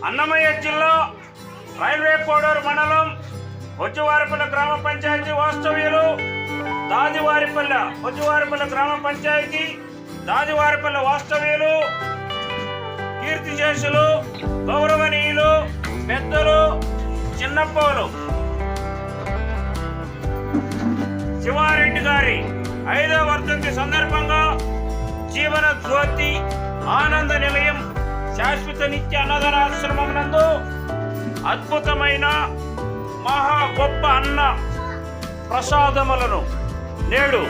అన్నమయ్య జిల్లా రైల్వే కోడూరు మండలం బొజ్జువారిపల్లె గ్రామ పంచాయతీ వాస్తవ్యులు బొజ్జువారిపల్లె గ్రామ పంచాయతీ దాదివారిపల్లె వాస్తవ్యులు కీర్తిశేషులు గౌరవనీయులు పెద్దలు చిన్నప్పోలు శివారెడ్డి గారి 5వ వర్ధంతి సందర్భంగా జీవన జ్యోతి ఆనంద నిలయం శాశ్వత నిత్య అన్నదానాశ్రమం నందు అద్భుతమైన మహా గొప్ప అన్న ప్రసాదములను నేడు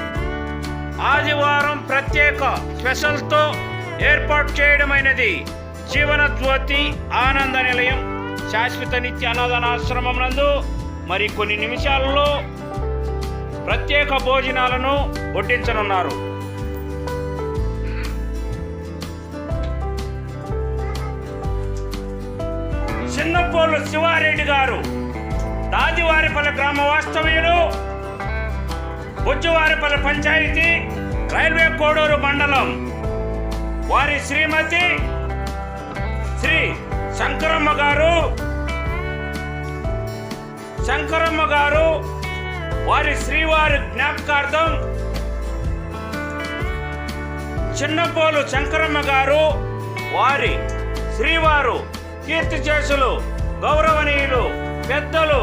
ఆదివారం ప్రత్యేక స్పెషల్తో ఏర్పాటు చేయడమైనది. జీవన జ్యోతి ఆనంద నిలయం శాశ్వత నిత్య అన్నదానాశ్రమం నందు మరి కొన్ని నిమిషాలలో ప్రత్యేక భోజనాలను వడ్డించనున్నారు. చిన్నప్పోలు శివారెడ్డి గారు దాదివారిపల్లె గ్రామ వాస్తవ్యులు బొజ్జువారిపల్లె పంచాయతీ రైల్వే కోడూరు మండలం. వారి శ్రీమతి శ్రీ శంకరమ్మ గారు వారి శ్రీవారి జ్ఞాపకార్థం చిన్నప్పోలు శంకరమ్మ గారు వారి శ్రీవారు కీర్తిశేషులు గౌరవనీయులు పెద్దలు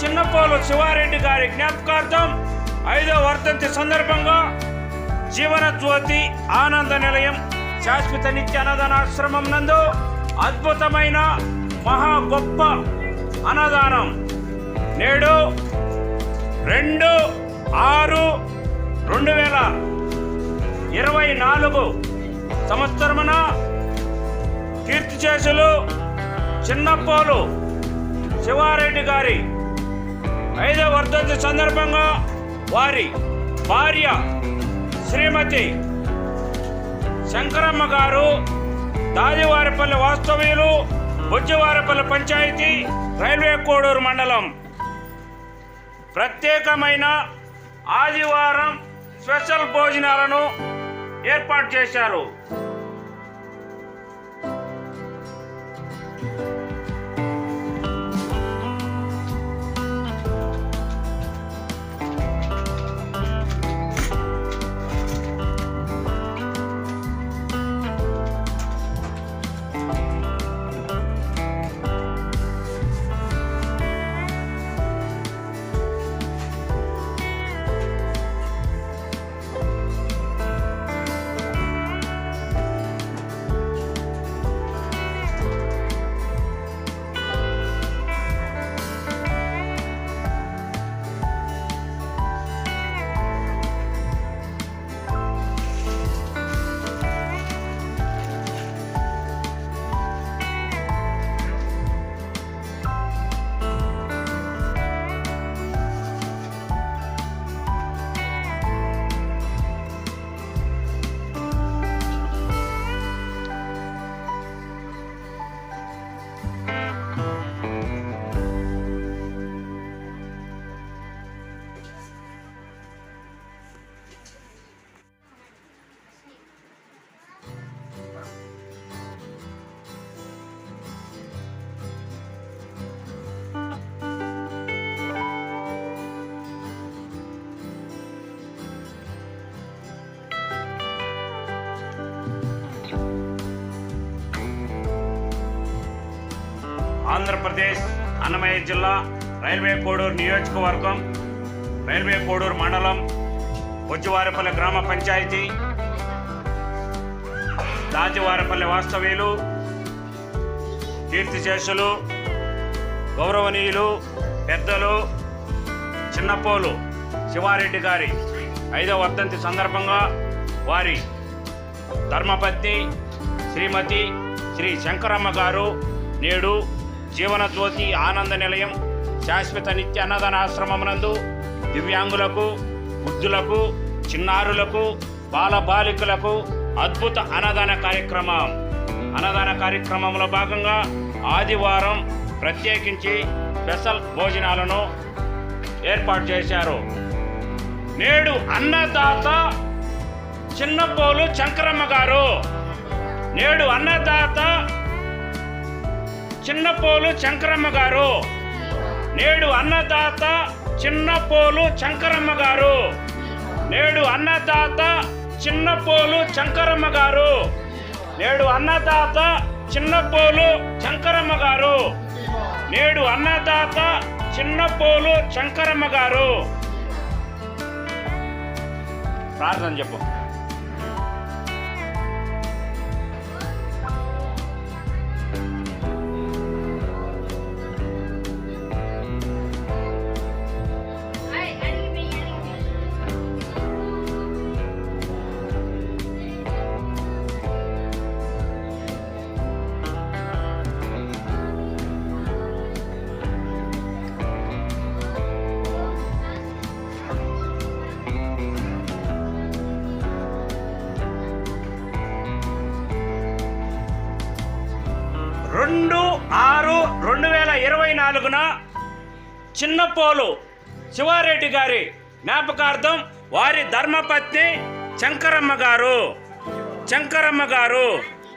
చిన్నప్పోలు శివారెడ్డి గారి జ్ఞాపకార్థం 5వ వర్ధంతి సందర్భంగా జీవన జ్యోతి ఆనంద నిలయం శాశ్వత నిత్య అన్నదానాశ్రమం నందు అద్భుతమైన మహా గొప్ప అన్నదానం నేడు 2/6/2024 సంవత్సరమున కీర్తిశేషులు చిన్నప్పోలు శివారెడ్డి గారి 5వ వర్ధంతి సందర్భంగా వారి భార్య శ్రీమతి శంకరమ్మ గారు దాదివారిపల్లె వాస్తవ్యులు బొజ్జువారిపల్లె పంచాయతీ రైల్వే కోడూరు మండలం ప్రత్యేకమైన ఆదివారం స్పెషల్ భోజనాలను ఏర్పాటు చేశారు. ఆంధ్రప్రదేశ్ అన్నమయ్య జిల్లా రైల్వే కోడూరు నియోజకవర్గం రైల్వే కోడూరు మండలం బొజ్జువారిపల్లె గ్రామ పంచాయతీ దాజివారిపల్లె వాస్తవ్యులు కీర్తిశేషులు గౌరవనీయులు పెద్దలు చిన్నప్పోలు శివారెడ్డి గారి 5వ వర్ధంతి సందర్భంగా వారి ధర్మపత్ని శ్రీమతి శ్రీ శంకరమ్మ గారు నేడు జీవన జ్యోతి ఆనంద నిలయం శాశ్వత నిత్య అన్నదానాశ్రమమునందు దివ్యాంగులకు వృద్ధులకు చిన్నారులకు బాలబాలికలకు అద్భుత అన్నదాన కార్యక్రమంలో భాగంగా ఆదివారం ప్రత్యేకించి స్పెషల్ భోజనాలను ఏర్పాటు చేశారు. నేడు అన్నదాత చిన్నప్పోలు శంకరమ్మ గారు నేడు అన్నదాత చిన్నపోలు శంకరమ్మ గారు. నేడు అన్నదాత చిన్నపోలు శంకరమ్మ గారు. నేడు అన్నదాత చిన్నపోలు శంకరమ్మ గారు. నేడు అన్నదాత చిన్నపోలు శంకరమ్మ గారు. నేడు అన్నదాత చిన్నపోలు శంకరమ్మ గారు. ప్రార్థన చెప్పు. రెండు 6/2024 చిన్నపోలు శివారెడ్డి గారి జ్ఞాపకార్థం వారి ధర్మపత్ని శంకరమ్మ గారు